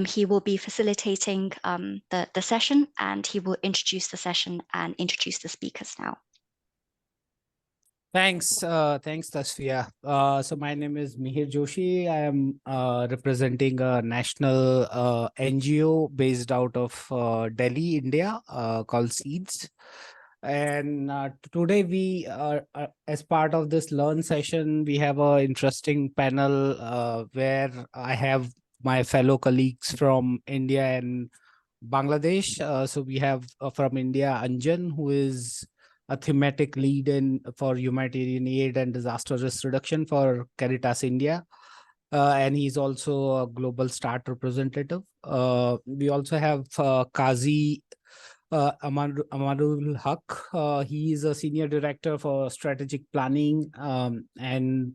He will be facilitating the session, and he will introduce the session and introduce the speakers now. Thanks, Tasfiya. So my name is Mihir Joshi. I am representing a national NGO based out of Delhi, India, called Seeds. And today we are, as part of this Learn session, we have an interesting panel where I have my fellow colleagues from India and Bangladesh. So we have from India, Anjan, who is a thematic lead for humanitarian aid and disaster risk reduction for Caritas India. And he's also a global START representative. We also have Kazi Amarul Haq. He is a senior director for strategic planning and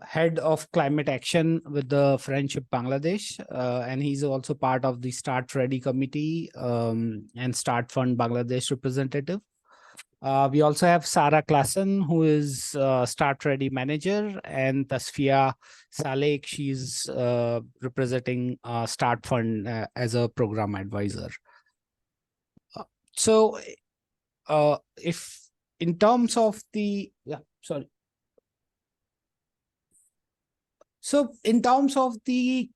head of climate action with the Friendship Bangladesh, and he's also part of the Start Ready committee and Start Fund Bangladesh representative. We also have Sarah Klassen, who is Start Ready manager, and Tasfiya Salek, she's representing Start Fund as a program advisor. So if in terms of the, So in terms of the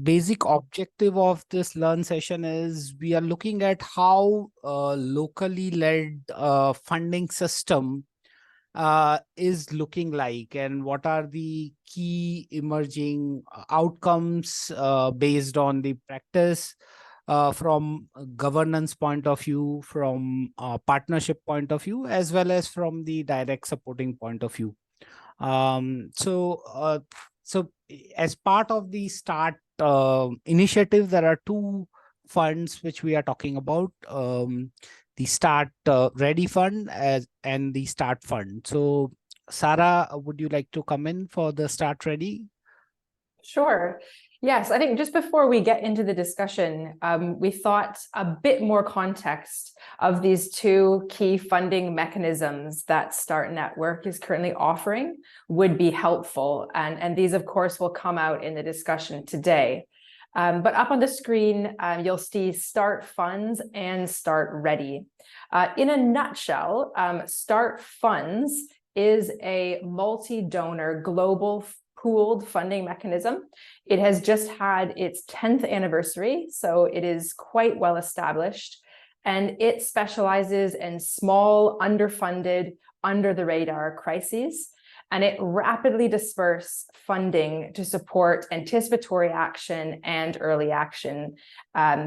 basic objective of this Learn session is we are looking at how locally led funding system is looking like, and what are the key emerging outcomes based on the practice from a governance point of view, from a partnership point of view, as well as from the direct supporting point of view. So as part of the START initiative, there are two funds which we are talking about, the Start Ready Fund and the Start Fund. So Sarah, would you like to come in for the Start Ready? Sure. Yes, I think just before we get into the discussion, we thought a bit more context of these two key funding mechanisms that Start Network is currently offering would be helpful. And these, of course, will come out in the discussion today. But up on the screen, you'll see Start Funds and Start Ready. In a nutshell, Start Funds is a multi-donor global pooled funding mechanism. It has just had its 10th anniversary, so it is quite well established, and it specializes in small, underfunded, under-the-radar crises, and it rapidly disperses funding to support anticipatory action and early action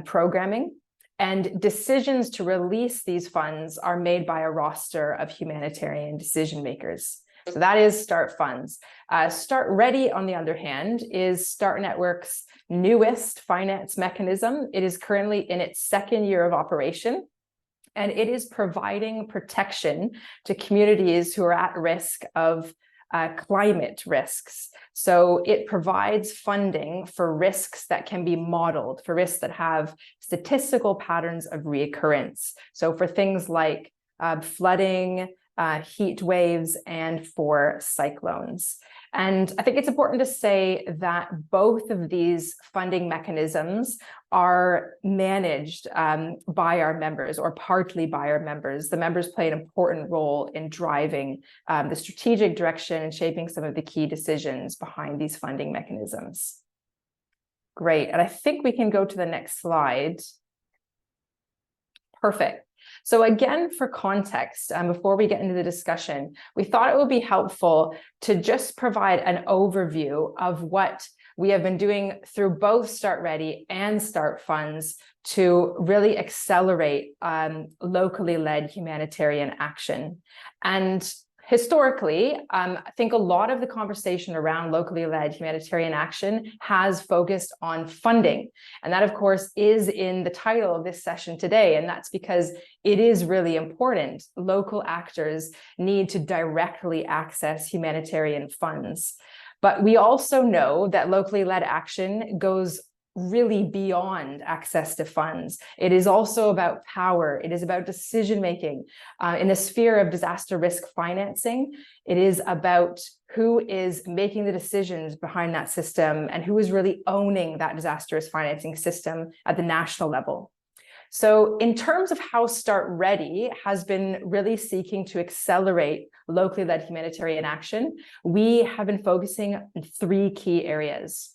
programming. And decisions to release these funds are made by a roster of humanitarian decision makers. So that is Start Funds. Start Ready, on the other hand, is Start Network's newest finance mechanism. It is currently in its second year of operation, and it is providing protection to communities who are at risk of climate risks. So it provides funding for risks that can be modeled, for risks that have statistical patterns of reoccurrence. So for things like flooding, heat waves, and for cyclones. And I think it's important to say that both of these funding mechanisms are managed by our members, or partly by our members. The members play an important role in driving the strategic direction and shaping some of the key decisions behind these funding mechanisms. Great, and I think we can go to the next slide. Perfect. So again, for context, before we get into the discussion, we thought it would be helpful to just provide an overview of what we have been doing through both Start Ready and Start Funds to really accelerate locally led humanitarian action. And historically, I think a lot of the conversation around locally led humanitarian action has focused on funding. And that, of course, is in the title of this session today. And that's because it is really important. Local actors need to directly access humanitarian funds. But we also know that locally led action goes really beyond access to funds. It is also about power. It is about decision-making. In the sphere of disaster risk financing, it is about who is making the decisions behind that system and who is really owning that disaster risk financing system at the national level. So in terms of how Start Ready has been really seeking to accelerate locally led humanitarian action, we have been focusing on 3 key areas.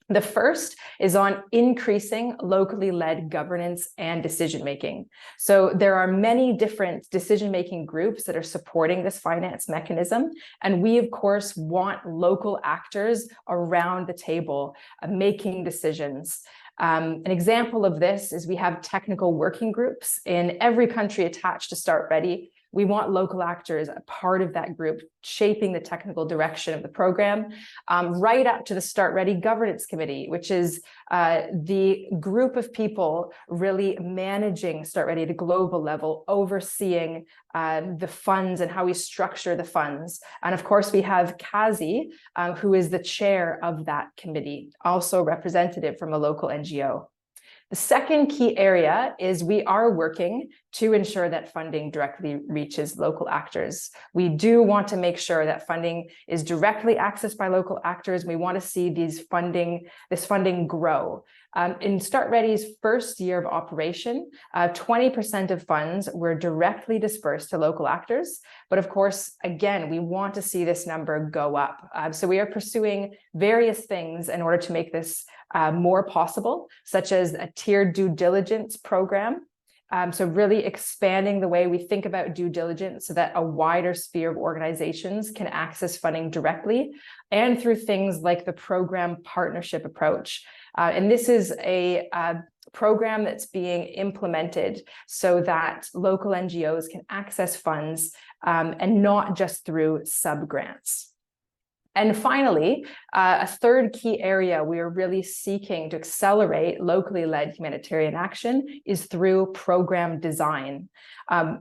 The first is on increasing locally led governance and decision-making. So there are many different decision-making groups that are supporting this finance mechanism. And we, of course, want local actors around the table making decisions. An example of this is we have technical working groups in every country attached to Start Ready. We want local actors a part of that group, shaping the technical direction of the program, right up to the Start Ready Governance Committee, which is the group of people really managing Start Ready at a global level, overseeing the funds and how we structure the funds. And of course, we have Kazi, who is the chair of that committee, also representative from a local NGO. The second key area is we are working to ensure that funding directly reaches local actors. We do want to make sure that funding is directly accessed by local actors. We want to see this funding grow. In Start Ready's first year of operation, 20% of funds were directly dispersed to local actors. But of course, again, we want to see this number go up. So we are pursuing various things in order to make this more possible, such as a tiered due diligence program. So really expanding the way we think about due diligence so that a wider sphere of organizations can access funding directly, and through things like the program partnership approach. And this is a program that's being implemented so that local NGOs can access funds and not just through sub-grants. And finally, a third key area we are really seeking to accelerate locally led humanitarian action is through program design.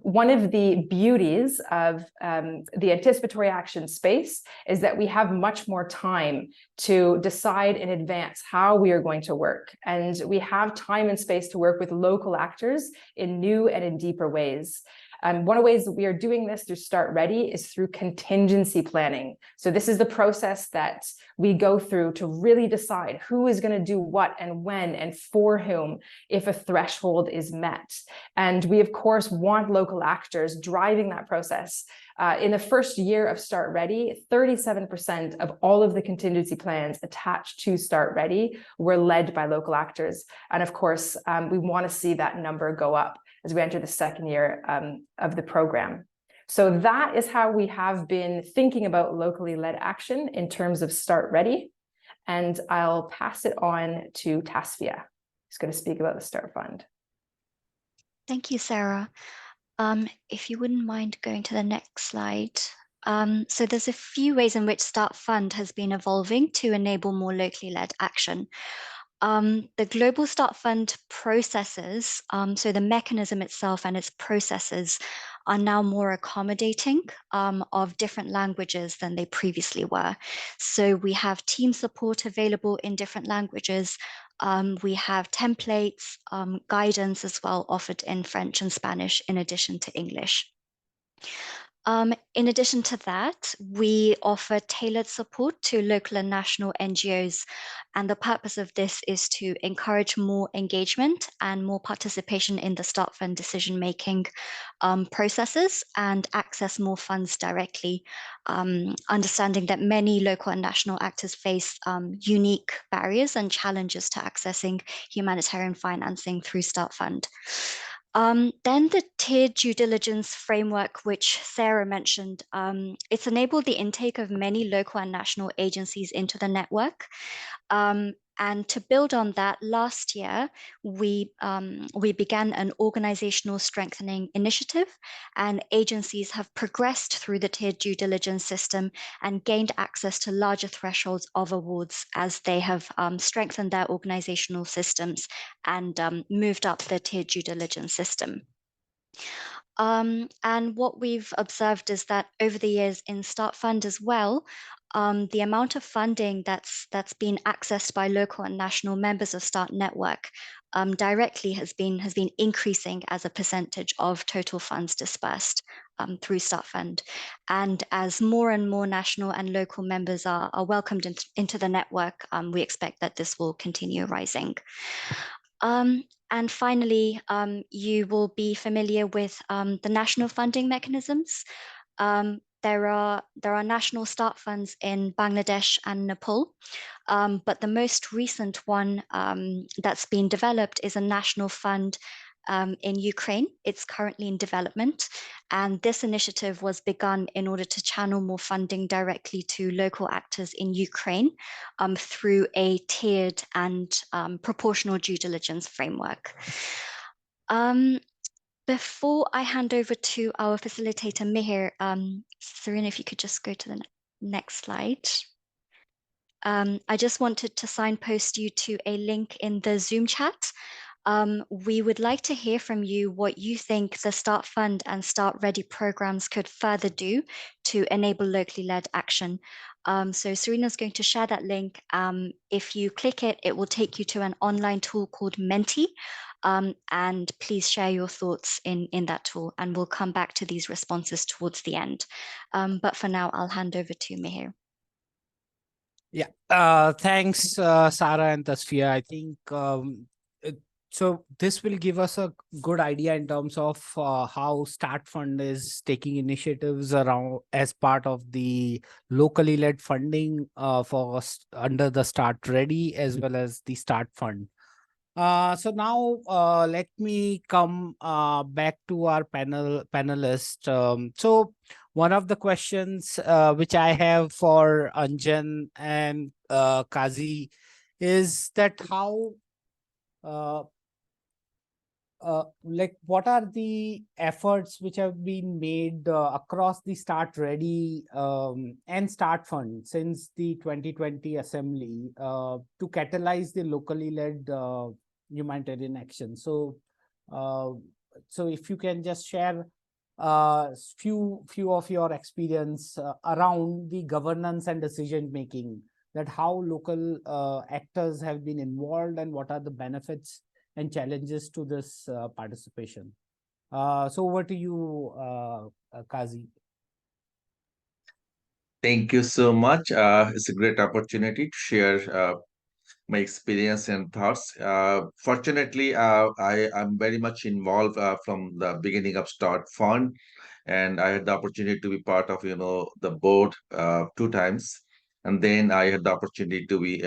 One of the beauties of the anticipatory action space is that we have much more time to decide in advance how we are going to work. And we have time and space to work with local actors in new and in deeper ways. One of the ways that we are doing this through Start Ready is through contingency planning. So this is the process that we go through to really decide who is going to do what and when and for whom if a threshold is met. And we, of course, want local actors driving that process. In the first year of Start Ready, 37% of all of the contingency plans attached to Start Ready were led by local actors. And of course, we want to see that number go up as we enter the second year of the program. So that is how we have been thinking about locally led action in terms of Start Ready. And I'll pass it on to Tasfia, who's going to speak about the Start Fund. Thank you, Sarah. If you wouldn't mind going to the next slide. So there's a few ways in which Start Fund has been evolving to enable more locally led action. The Global Start Fund processes, so the mechanism itself and its processes are now more accommodating of different languages than they previously were. So we have team support available in different languages. We have templates, guidance as well offered in French and Spanish in addition to English. In addition to that, we offer tailored support to local and national NGOs. And the purpose of this is to encourage more engagement and more participation in the Start Fund decision-making processes and access more funds directly, understanding that many local and national actors face unique barriers and challenges to accessing humanitarian financing through Start Fund. Then the tiered due diligence framework, which Sarah mentioned, it's enabled the intake of many local and national agencies into the network. And to build on that, last year, we began an organizational strengthening initiative, and agencies have progressed through the tiered due diligence system and gained access to larger thresholds of awards as they have strengthened their organizational systems and moved up the tiered due diligence system. And what we've observed is that over the years in Start Fund as well, the amount of funding that's been accessed by local and national members of START Network directly has been increasing as a percentage of total funds dispersed through START Fund. And as more and more national and local members are welcomed into the network, we expect that this will continue rising. And finally, you will be familiar with the national funding mechanisms. There are national start funds in Bangladesh and Nepal, but the most recent one that's been developed is a national fund in Ukraine. It's currently in development, and this initiative was begun in order to channel more funding directly to local actors in Ukraine through a tiered and proportional due diligence framework. Before I hand over to our facilitator, Mihir, Serena, if you could just go to the next slide. I just wanted to signpost you to a link in the Zoom chat. We would like to hear from you what you think the Start Fund and Start Ready programs could further do to enable locally led action. So Serena's going to share that link. If you click it, it will take you to an online tool called Menti. And please share your thoughts in that tool, and we'll come back to these responses towards the end. But for now, I'll hand over to Mihir. Yeah, thanks, Sarah and Tasfia. I think so this will give us a good idea in terms of how Start Fund is taking initiatives around as part of the locally led funding for under the Start Ready as well as the Start Fund. So now let me come back to our panelist. So one of the questions which I have for Anjan and Kazi is that how like what are the efforts which have been made across the Start Ready and Start Fund since the 2020 assembly to catalyze the locally led humanitarian action? So so if you can just share few of your experience around the governance and decision making, that how local actors have been involved and what are the benefits and challenges to this participation. So over to you, Kazi. Thank you so much. It's a great opportunity to share my experience and thoughts. Fortunately, I'm very much involved from the beginning of Start Fund, and I had the opportunity to be part of the board 2 times, and then I had the opportunity to be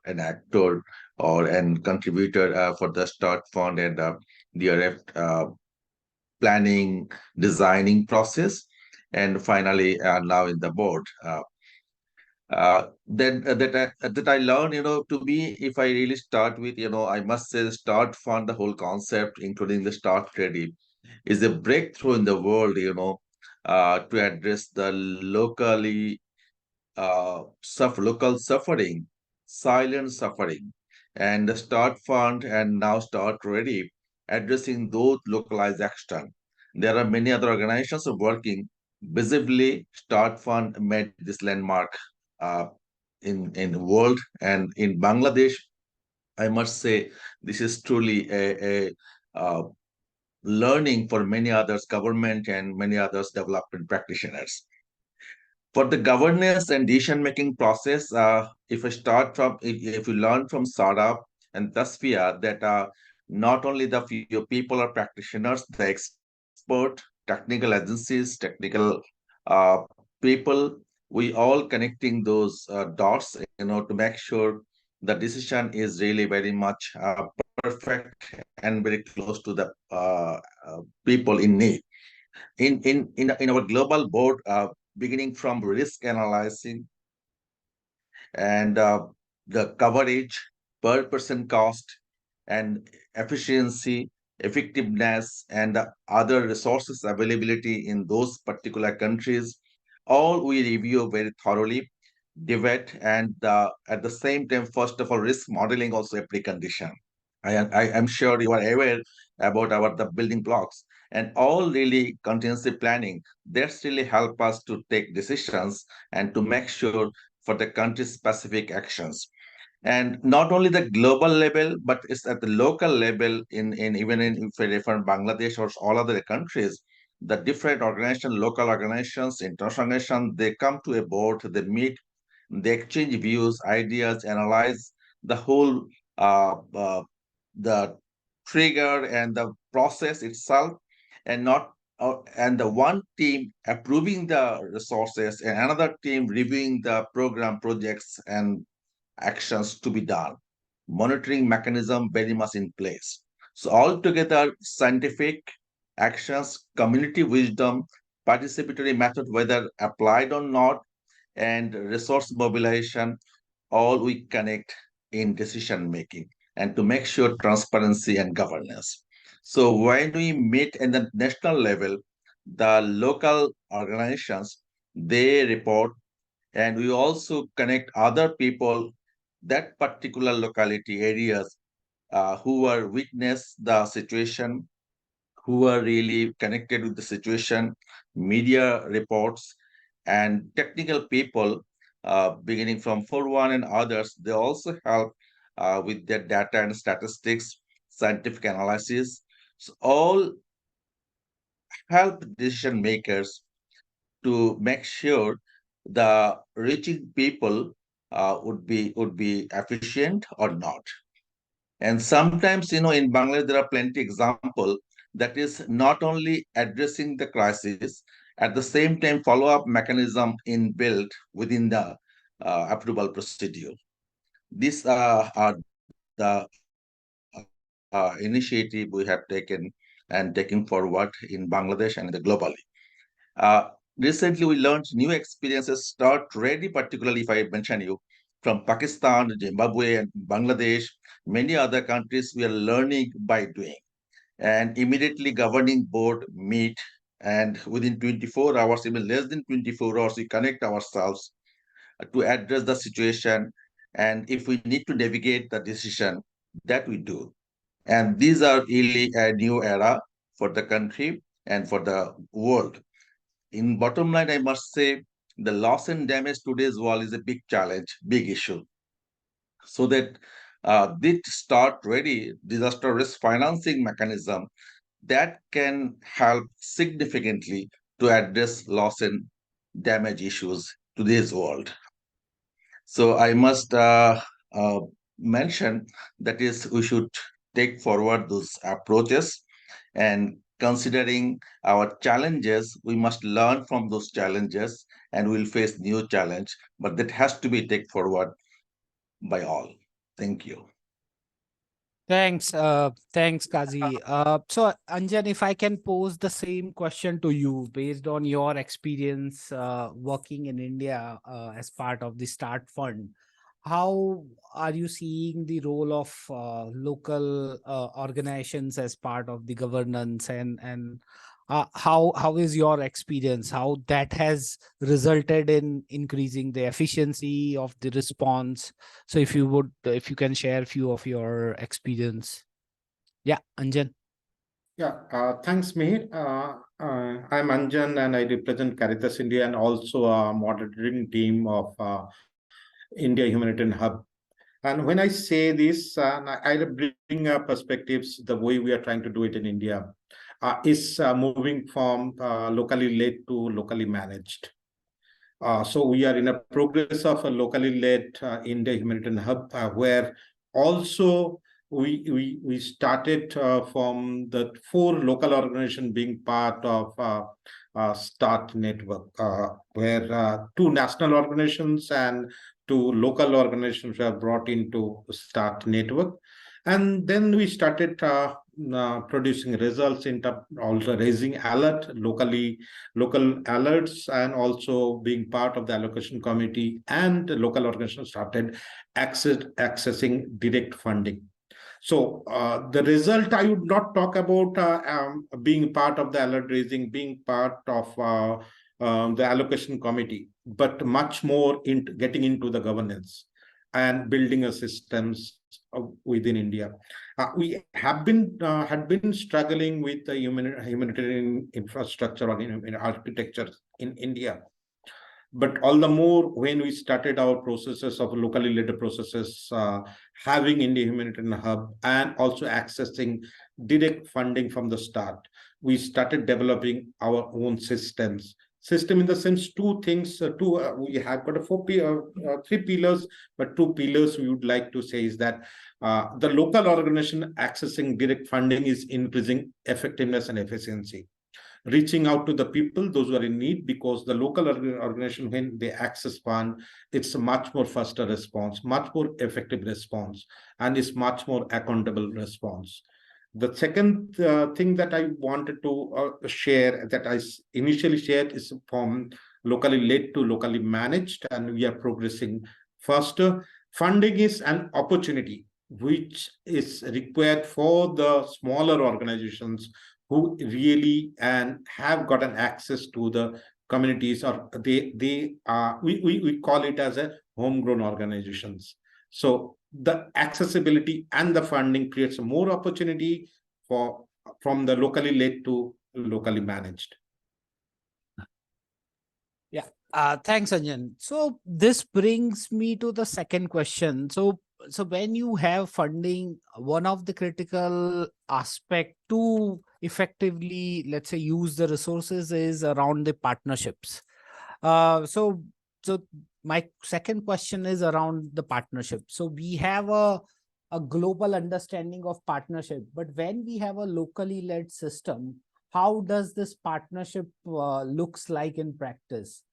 an actor or and contributor for the Start Fund and DRF planning, designing process, and finally now in the board. That I learned, to be, if I really start with, I must say the Start Fund, the whole concept, including the Start Ready, is a breakthrough in the world, to address the local suffering, silent suffering, and the Start Fund and now Start Ready, addressing those localized action. There are many other organizations working visibly. Start Fund made this landmark uh, in world, and in Bangladesh, I must say this is truly a learning for many others, government and many others development practitioners. For the governance and decision making process, if I start from, if you learn from Sarah and Tasfia, that not only the few people or practitioners, the expert, technical agencies, technical uh, people, we all connecting those dots, to make sure the decision is really very much perfect and very close to the people in need. In our global board, beginning from risk analyzing and the coverage, per person cost, and efficiency, effectiveness, and the other resources availability in those particular countries, all we review very thoroughly, debate, and at the same time, first of all, risk modeling also a precondition. I'm sure you are aware about the building blocks and all really contingency planning. That's really help us to take decisions and to make sure for the country specific actions. And not only the global level, but it's at the local level in even in if we refer Bangladesh or all other countries, the different organizations, local organizations, international organizations, they come to a board, they meet, they exchange views, ideas, analyze the whole the trigger and the process itself, and not and the one team approving the resources and another team reviewing the program projects and actions to be done. Monitoring mechanism very much in place. So altogether, scientific actions, community wisdom, participatory method, whether applied or not, and resource mobilization, all we connect in decision making and to make sure transparency and governance. So when we meet in the national level, the local organizations, they report, and we also connect other people that particular locality areas who are witness the situation, who are really connected with the situation, media reports, and technical people, beginning from 41 and others, they also help with their data and statistics, scientific analysis. So all help decision makers to make sure the reaching people would be efficient or not. And sometimes, in Bangladesh, there are plenty example that is not only addressing the crisis, at the same time, follow-up mechanism in built within the approval procedure. These are the initiative we have taken and taking forward in Bangladesh and globally. Uh, Recently, we learned new experiences start ready, particularly if I mention you from Pakistan, Zimbabwe, and Bangladesh, many other countries. We are learning by doing, and immediately governing board meet, and within 24 hours, even less than 24 hours, we connect ourselves to address the situation. And if we need to navigate the decision, that we do. And these are really a new era for the country and for the world. In bottom line, I must say the loss and damage today's world is a big challenge, big issue. So that this start ready disaster risk financing mechanism that can help significantly to address loss and damage issues today's world. So I must mention that is we should take forward those approaches, and considering our challenges, we must learn from those challenges and we'll face new challenge, but that has to be taken forward by all. Thank you. Thanks, Kazi. So Anjan, if I can pose the same question to you based on your experience working in India as part of the Start Fund, how are you seeing the role of local organizations as part of the governance, and how is your experience? How that has resulted in increasing the efficiency of the response? So if you can share a few of your experience. Yeah, Anjan. Yeah, thanks, Mihir. I'm Anjan and I represent Caritas India and also a monitoring team of India Humanitarian Hub. And when I say this, I bring perspectives, the way we are trying to do it in India is moving from locally led to locally managed. So we are in a progress of a locally led India Humanitarian Hub, where also we started from the 4 local organizations being part of START network, where 2 national organizations and 2 local organizations were brought into START network. And then we started producing results in terms also raising local alerts, and also being part of the allocation committee, and the local organizations started accessing direct funding. So the result, I would not talk about being part of the alert raising, being part of the allocation committee, but much more in getting into the governance. and building a systems within India. We have been had been struggling with the humanitarian infrastructure or in architecture in India. But all the more when we started our processes of locally led processes, having India Humanitarian Hub and also accessing direct funding from the start, we started developing our own systems. System in the sense two things. We have got three pillars, but two pillars we would like to say is that the local organization accessing direct funding is increasing effectiveness and efficiency, reaching out to the people, those who are in need, because the local organization, when they access fund, it's a much more faster response, much more effective response, and it's much more accountable response. The second thing that I wanted to share, that I initially shared, is from locally led to locally managed, and we are progressing faster. Funding is an opportunity which is required for the smaller organizations who really and have gotten access to the communities, or they are, we call it as a homegrown organizations. So the accessibility and the funding creates more opportunity for from the locally led to locally managed. Yeah, thanks, Anjan. So this brings me to the second question. So when you have funding, one of the critical aspect to effectively, let's say, use the resources is around the partnerships. So my second question is around the partnership. So we have a global understanding of partnership, but when we have a locally led system, how does this partnership looks like in practice?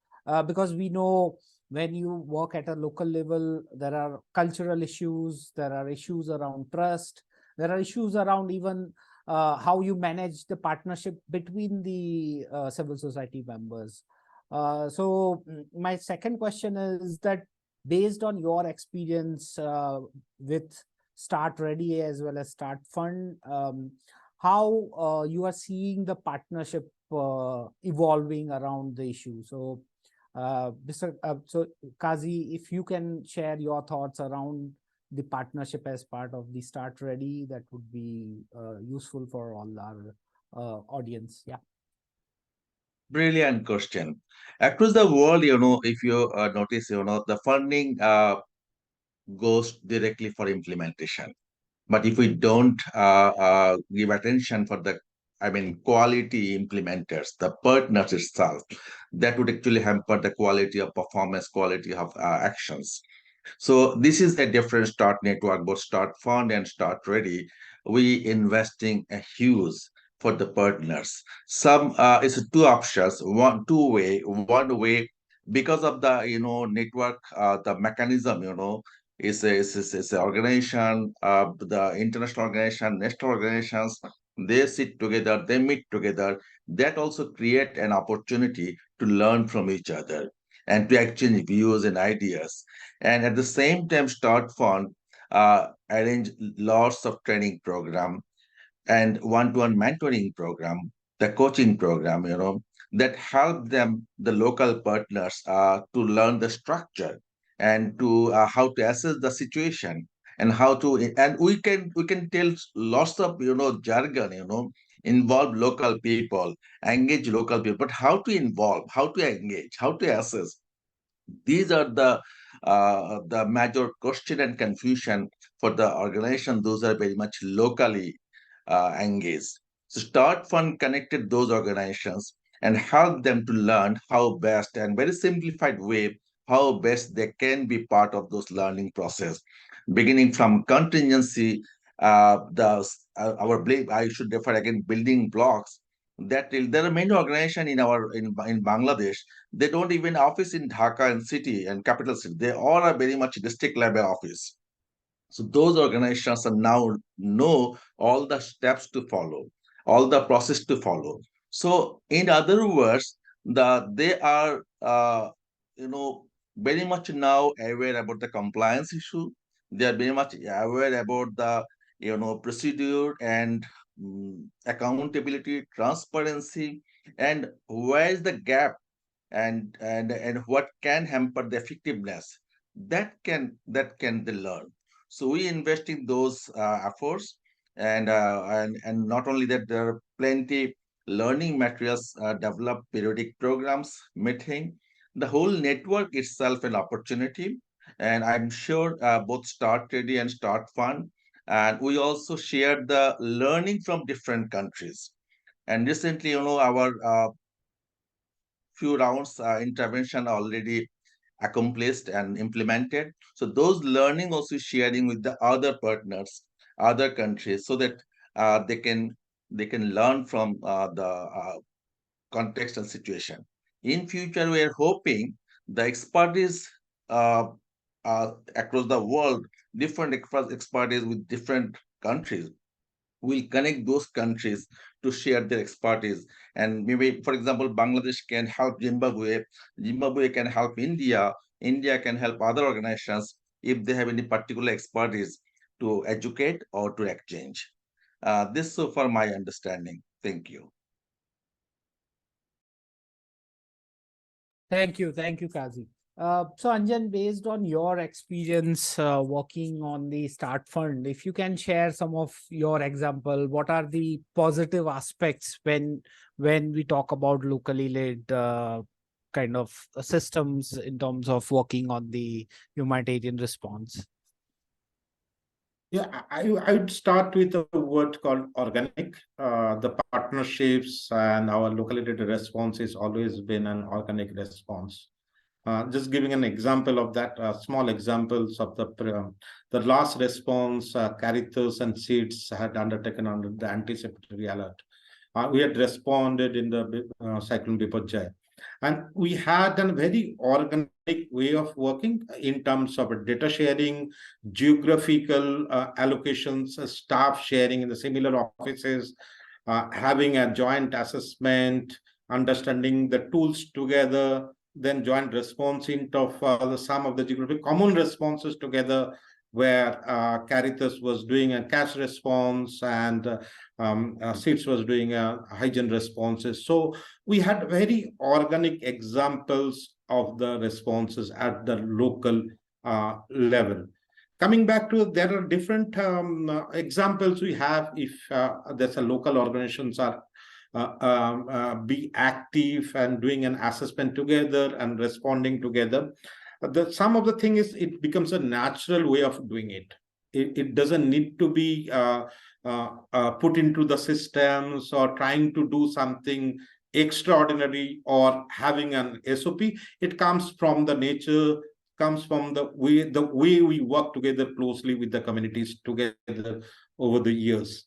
Because we know when you work at a local level, there are cultural issues, there are issues around trust, there are issues around even how you manage the partnership between the civil society members. So my second question is that, based on your experience with Start Ready as well as Start Fund, how you are seeing the partnership evolving around the issue. So so Kazi, if you can share your thoughts around the partnership as part of the Start Ready, that would be useful for all our audience. Yeah. Brilliant question. Across the world, if you notice, the funding goes directly for implementation. But if we don't give attention for the, quality implementers, the partners itself, that would actually hamper the quality of performance, quality of actions. So this is a different Start network, both Start Fund and Start Ready. We investing a huge for the partners. Some it's two options, one way, because of the network, the mechanism, is a organization, the international organization, national organizations, they sit together, they meet together. That also create an opportunity to learn from each other and to exchange views and ideas. And at the same time, Start Fund arrange lots of training program and one-to-one mentoring program, the coaching program, that help them, the local partners, to learn the structure and to how to assess the situation and how to, and we can tell lots of jargon, involve local people, engage local people, but how to involve, how to engage, how to assess, these are the major question and confusion for the organization. Those are very much locally engaged. So Start Fund connected those organizations and help them to learn how best, and very simplified way, how best they can be part of those learning process, beginning from contingency. I should refer again, building blocks. That there are many organizations in Bangladesh, they don't even office in Dhaka and city and capital city. They all are very much district level office. So those organizations are now know all the steps to follow, all the process to follow. So in other words, they are very much now aware about the compliance issue. They are very much aware about the procedure and accountability, transparency, and where is the gap and what can hamper the effectiveness. that can they learn. So we invest in those efforts, and not only that, there are plenty learning materials developed, periodic programs, meeting, the whole network itself an opportunity. And I'm sure both Start Ready and Start Fund, and we also shared the learning from different countries. And recently, our few rounds intervention already accomplished and implemented. So those learning also sharing with the other partners, other countries, so that they can learn from the context and situation. In future, we are hoping the expertise uh, across the world, different expertise with different countries, will connect those countries to share their expertise. And maybe, for example, Bangladesh can help Zimbabwe, Zimbabwe can help India, India can help other organizations if they have any particular expertise to educate or to exchange. This so far my understanding. Thank you. Thank you, Kazi. So Anjan, based on your experience working on the Start Fund, if you can share some of your example, what are the positive aspects when we talk about locally led kind of systems in terms of working on the humanitarian response? Yeah, I would start with a word called organic. The partnerships and our locality response has always been an organic response. Just giving an example of that, small examples of the last response Caritas and Seeds had undertaken under the anticipatory alert. We had responded in the cyclone Biparjoy, and we had a very organic way of working in terms of data sharing, geographical allocations, staff sharing in the similar offices, having a joint assessment, understanding the tools together, then joint response of some of the geographic common responses together, where Caritas was doing a cash response and SITS was doing a hygiene responses. So we had very organic examples of the responses at the local level. Coming back to, there are different examples we have if there's a local organizations are be active and doing an assessment together and responding together. Some of the thing is it becomes a natural way of doing it. It doesn't need to be put into the systems or trying to do something extraordinary or having an SOP. It comes from the nature, comes from the way we work together closely with the communities together over the years.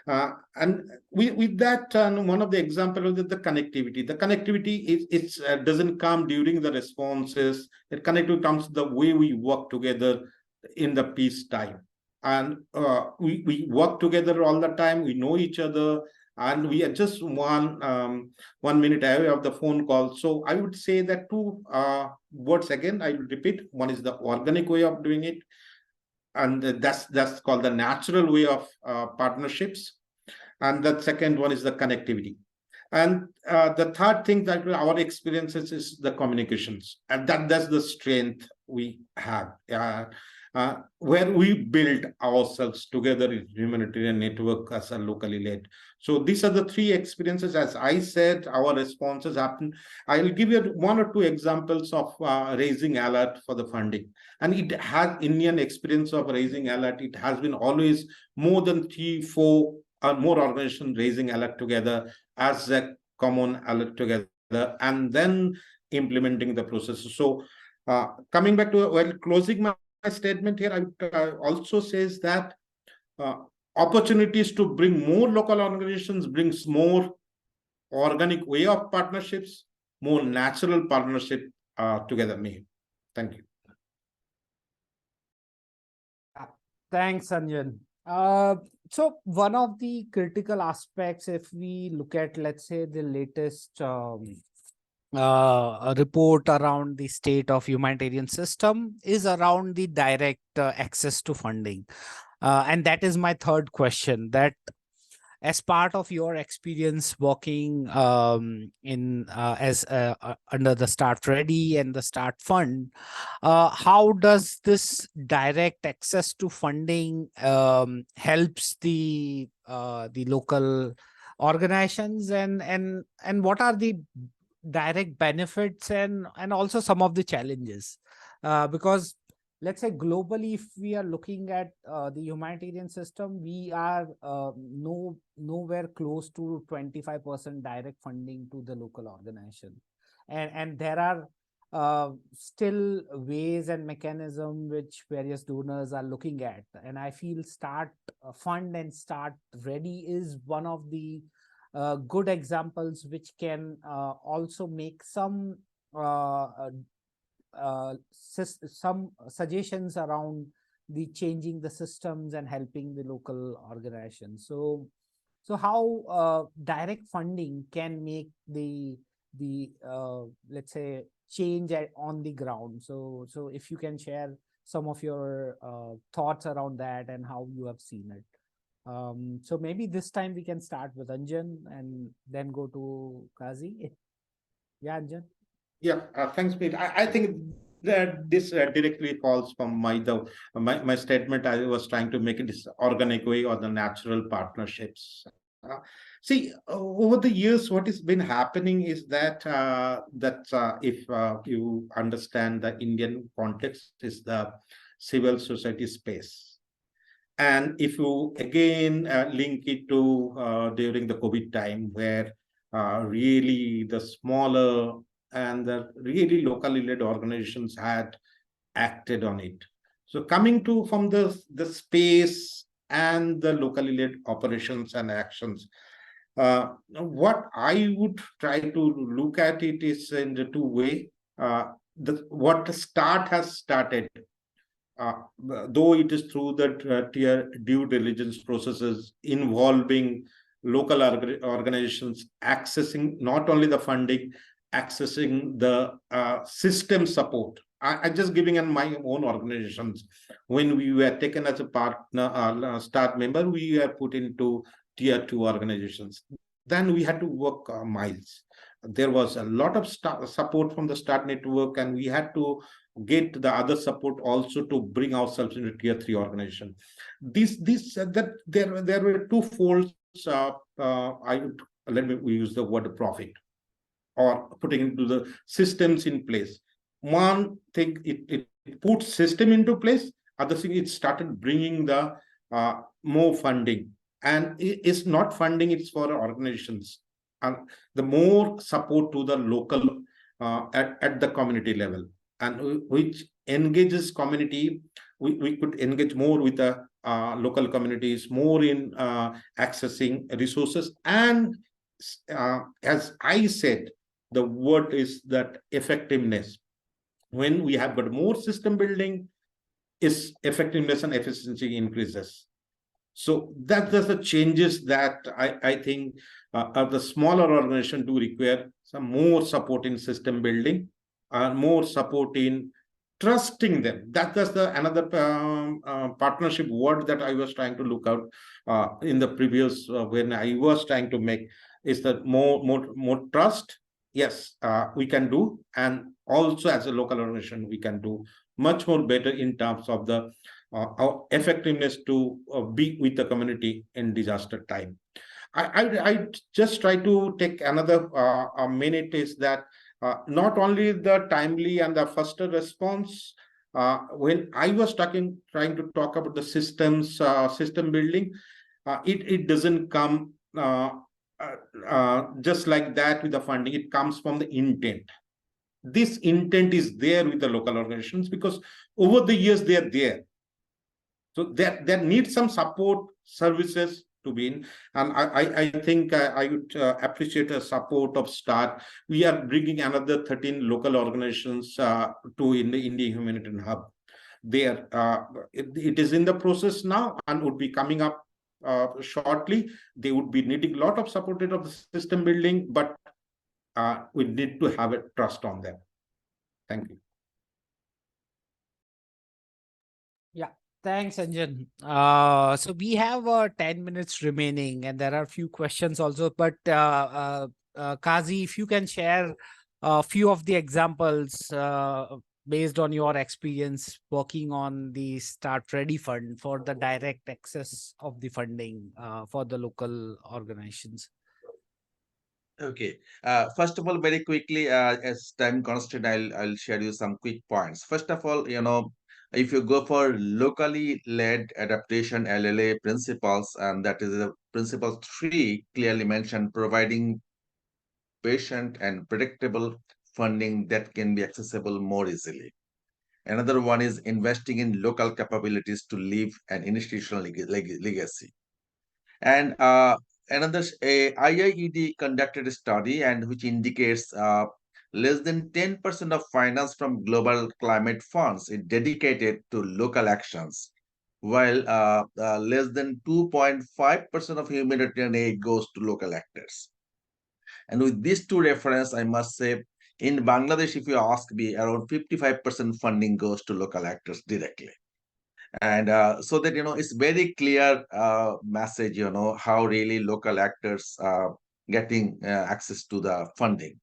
And with that, one of the examples is the connectivity. The connectivity doesn't come during the responses. It connectivity comes the way we work together in the peace time. And we work together all the time. We know each other, and we are just 1 minute away of the phone call. So I would say that two words again. I will repeat. One is the organic way of doing it, and that's called the natural way of partnerships. And the second one is the connectivity. And the third thing that our experiences is the communications, and that's the strength we have, where we build ourselves together in humanitarian network as a locally led. So these are the three experiences. As I said, our responses happen. I will give you one or two examples of raising alert for the funding. And it has Indian experience of raising alert. It has been always more than 3, 4 or more organizations raising alert together as a common alert together, and then implementing the process. So coming back to, well, closing my statement here, I would also says that opportunities to bring more local organizations brings more organic way of partnerships, more natural partnership together. Thank you. Thanks, Anjan. So one of the critical aspects, if we look at, let's say, the latest report around the state of humanitarian system, is around the direct access to funding. And that is my third question, that as part of your experience working in as under the Start Ready and the Start Fund, how does this direct access to funding helps the local organizations, and what are the direct benefits and also some of the challenges? Because let's say globally, if we are looking at the humanitarian system, we are nowhere close to 25% direct funding to the local organization, and there are still ways and mechanism which various donors are looking at. And I feel Start Fund and Start Ready is one of the good examples which can also make some some suggestions around the changing the systems and helping the local organizations. So how direct funding can make the let's say change on the ground? So if you can share some of your thoughts around that and how you have seen it. So maybe this time we can start with Anjan and then go to Kazi. Yeah, Anjan. Yeah, thanks, Pete. I think that this directly falls from my statement. I was trying to make it this organic way or the natural partnerships. See, over the years, what has been happening is that if you understand the Indian context, is the civil society space. And if you again link it to during the COVID time, where really the smaller and the really locally led organizations had acted on it. So coming to from the space and the locally led operations and actions, what I would try to look at it is in the two way. What the start has started, uh, though it is through the tier due diligence processes involving local organizations accessing not only the funding, accessing the system support. I just giving in my own organizations, when we were taken as a partner, start member, we were put into tier 2 organizations. Then we had to work miles. There was a lot of support from the Start network, and we had to get the other support also to bring ourselves into tier 3 organization. That there were two folds. I would let me use the word profit, or putting into the systems in place. One thing, it puts system into place. Other thing, it started bringing the more funding, and it's not funding, it's for organizations, and the more support to the local at the community level, and which engages community. We could engage more with the local communities, more in accessing resources. And as I said, the word is that effectiveness. When we have got more system building, is effectiveness and efficiency increases. So that's the changes that I think the smaller organization do require some more support in system building, more support in trusting them. That's another partnership word that I was trying to look out in the previous when I was trying to make, is that more trust. Yes, we can do, and also as a local organization we can do much more better in terms of the our effectiveness to be with the community in disaster time. I just try to take another a minute, is that not only the timely and the faster response, when I was trying to talk about the systems, system building, it doesn't come just like that with the funding. It comes from the intent. This intent is there with the local organizations because over the years they are there. So there needs some support services to be in, and I think I would appreciate the support of START. We are bringing another 13 local organizations to in the India Humanitarian Hub. There, it is in the process now and would be coming up shortly. They would be needing a lot of support of the system building, but we need to have a trust on them. Thank you. Yeah. Thanks, Anjan. So we have 10 minutes remaining, and there are a few questions also. But Kazi, if you can share a few of the examples based on your experience working on the Start Ready Fund for the direct access of the funding for the local organizations. Okay. First of all, very quickly, as time constraint, I'll share you some quick points. First of all, if you go for locally led adaptation LLA principles, and that is the principle 3 clearly mentioned, providing patient and predictable funding that can be accessible more easily. Another one is investing in local capabilities to leave an institutional legacy. And another IIED conducted a study and which indicates less than 10% of finance from global climate funds is dedicated to local actions, while less than 2.5% of humanitarian aid goes to local actors. And with these two reference, I must say, in Bangladesh, if you ask me, around 55% funding goes to local actors directly. And so that, it's very clear message, how really local actors are getting access to the funding.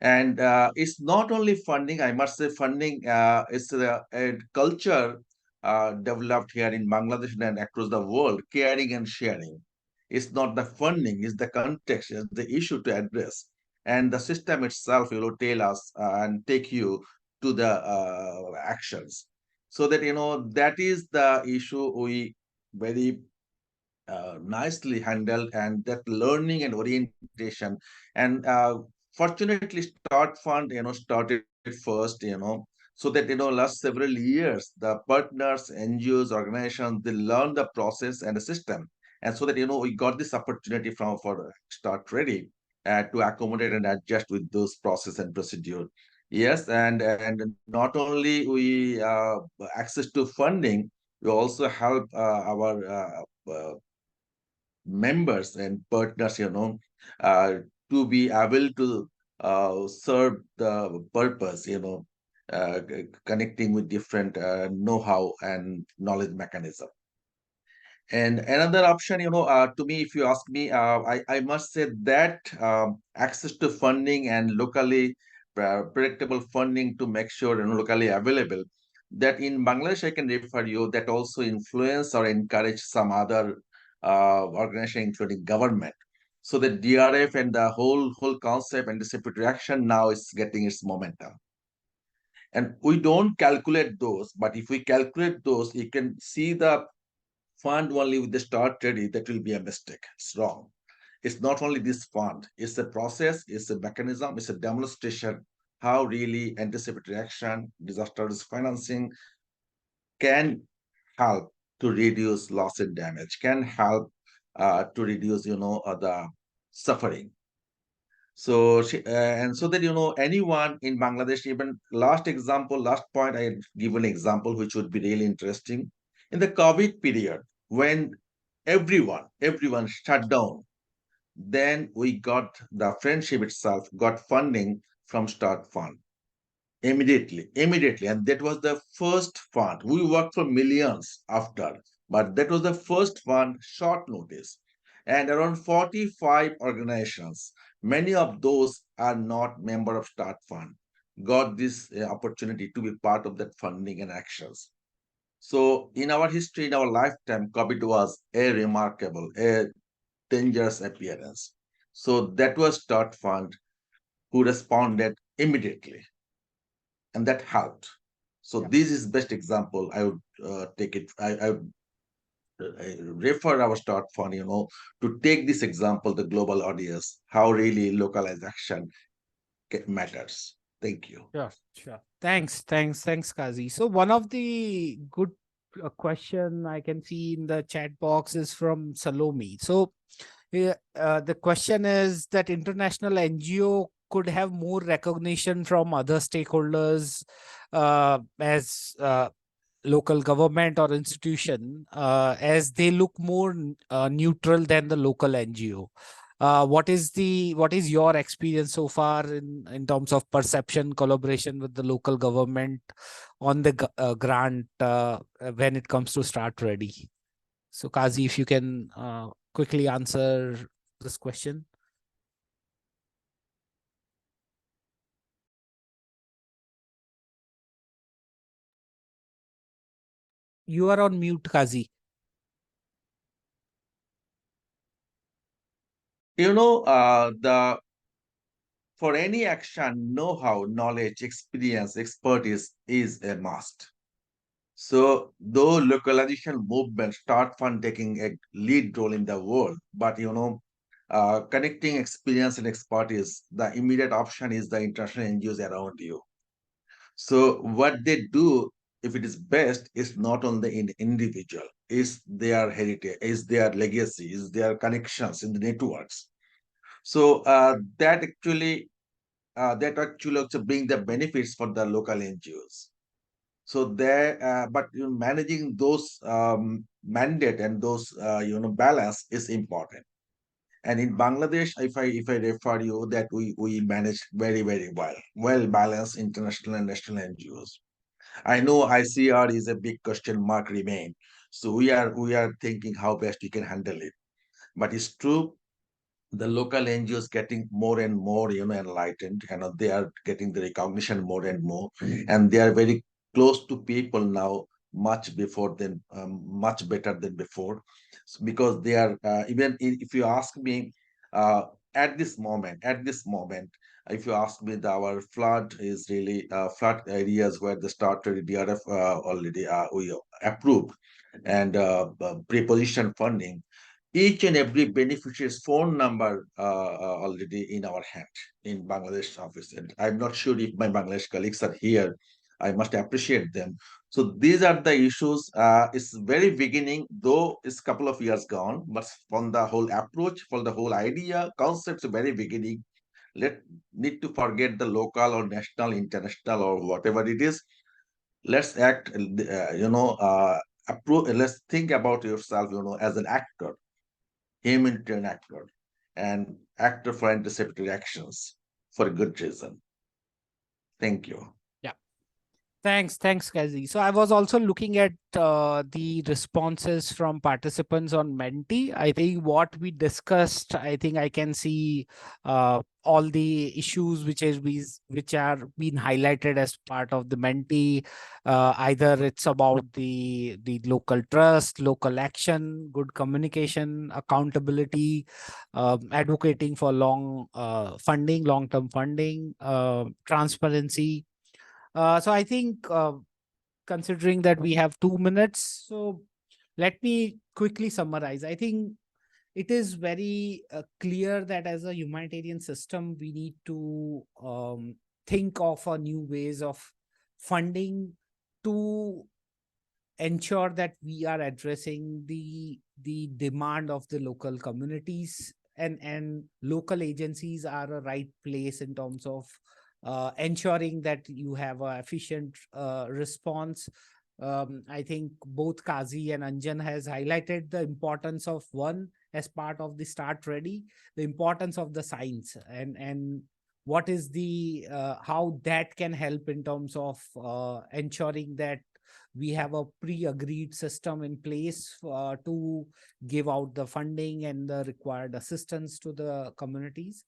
And it's not only funding, I must say funding is a culture developed here in Bangladesh and across the world, caring and sharing. It's not the funding, it's the context, it's the issue to address. And the system itself will tell us and take you to the actions. So that, that is the issue we very nicely handled, and that learning and orientation. And fortunately, Start Fund, started first, so that, last several years, the partners, NGOs, organizations, they learn the process and the system. And so that, we got this opportunity for Start Ready to accommodate and adjust with those process and procedure. Yes, and not only we access to funding, we also help members and partners, to be able to serve the purpose, connecting with different know-how and knowledge mechanism. And another option, to me, if you ask me, I must say that access to funding and locally predictable funding to make sure locally available, that in Bangladesh, I can refer you that also influence or encourage some other organization, including government. So the DRF and the whole concept and the separate reaction now is getting its momentum. And we don't calculate those, but if we calculate those, you can see the fund only with the Start Ready, that will be a mistake. It's wrong. It's not only this fund, it's a process, it's a mechanism, it's a demonstration how really anticipatory action, disaster risk financing can help to reduce loss and damage, can help to reduce, the suffering. So, and so that, anyone in Bangladesh, even last point, I give an example which would be really interesting. In the COVID period, when everyone shut down, then we got the friendship itself, got funding from Start Fund immediately. And that was the first fund. We worked for millions after, but that was the first fund, short notice. And around 45 organizations, many of those are not member of Start Fund, got this opportunity to be part of that funding and actions. So in our history, in our lifetime, COVID was a remarkable, a dangerous appearance. So that was Start Fund who responded immediately, and that helped. So Yeah. this is best example. I would take it. I would refer our Start Fund, to take this example, the global audience, how really localized action matters. Thank you. Sure. Thanks, Kazi. So one of the good question I can see in the chat box is from Salome. So the question is that international NGO could have more recognition from other stakeholders as local government or institution as they look more neutral than the local NGO. What is your experience so far in terms of perception, collaboration with the local government on the grant when it comes to Start Ready? So Kazi, if you can quickly answer this question. You are on mute, Kazi. For any action, know-how, knowledge, experience, expertise is a must. So though localization movement start from taking a lead role in the world, but connecting experience and expertise, the immediate option is the international NGOs around you. So what they do, if it is best, is not on the individual, is their heritage, is their legacy, is their connections in the networks. So that actually also bring the benefits for the local NGOs. So but managing those mandate and those balance is important. And in Bangladesh, if I refer you that we manage very well balanced international and national NGOs. I know ICR is a big question mark remain. So we are thinking how best we can handle it. But it's true, the local NGOs getting more and more, enlightened, and they are getting the recognition more and more, and they are very close to people now, much better than before. Because they are if you ask me, at this moment, if you ask me, our flood is really flood areas where the starter DRF already we approved and preposition funding, each and every beneficiary's phone number already in our hand in Bangladesh office. And I'm not sure if my Bangladesh colleagues are here. I must appreciate them. So these are the issues. It's very beginning, though it's a couple of years gone, but from the whole approach, for the whole idea, concepts, very beginning. Let need to forget the local or national, international, or whatever it is. Let's act, let's think about yourself, as an actor, humanitarian actor, and actor for anticipatory actions for a good reason. Thank you. Yeah. Thanks, Kazi. So I was also looking at the responses from participants on Menti. I think what we discussed, I think I can see all the issues which are being highlighted as part of the Menti. Either it's about the local trust, local action, good communication, accountability, advocating for long-term funding, transparency. So I think considering that we have 2 minutes, so let me quickly summarize. I think it is very clear that as a humanitarian system, we need to think of new ways of funding to ensure that we are addressing the demand of the local communities, and local agencies are a right place in terms of ensuring that you have an efficient response. I think both Kazi and Anjan has highlighted the importance of one as part of the Start Ready, the importance of the science, and what is the how that can help in terms of ensuring that we have a pre-agreed system in place to give out the funding and the required assistance to the communities.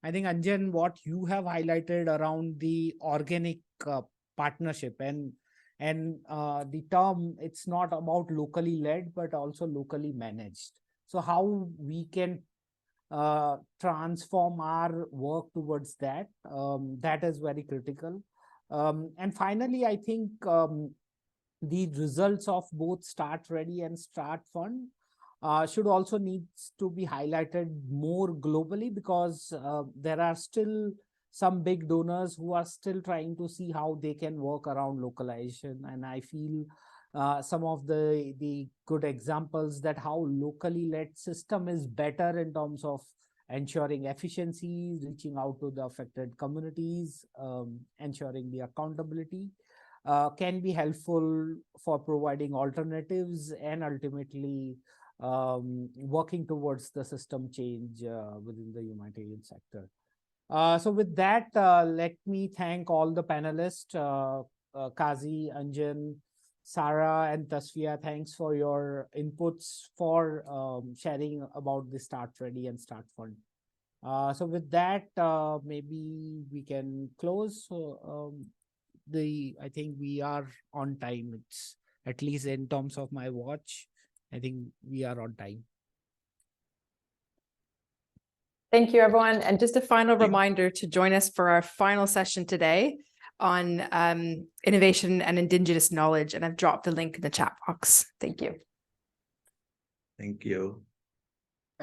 I think, Anjan, what you have highlighted around the organic partnership and the term, it's not about locally led, but also locally managed. So how we can transform our work towards that, that is very critical. And finally, I think the results of both Start Ready and Start Fund should also needs to be highlighted more globally, because there are still some big donors who are still trying to see how they can work around localization. And I feel some of the good examples that how locally led system is better in terms of ensuring efficiency, reaching out to the affected communities, ensuring the accountability, can be helpful for providing alternatives and ultimately working towards the system change within the humanitarian sector. So with that, let me thank all the panelists, Kazi, Anjan, Sarah, and Tasfiya. Thanks for your inputs, for sharing about the Start Ready and Start Fund. So with that, maybe we can close. I think we are on time. It's at least in terms of my watch, I think we are on time. Thank you, everyone. And just a final reminder to join us for our final session today on innovation and Indigenous knowledge. And I've dropped the link in the chat box. Thank you. Thank you.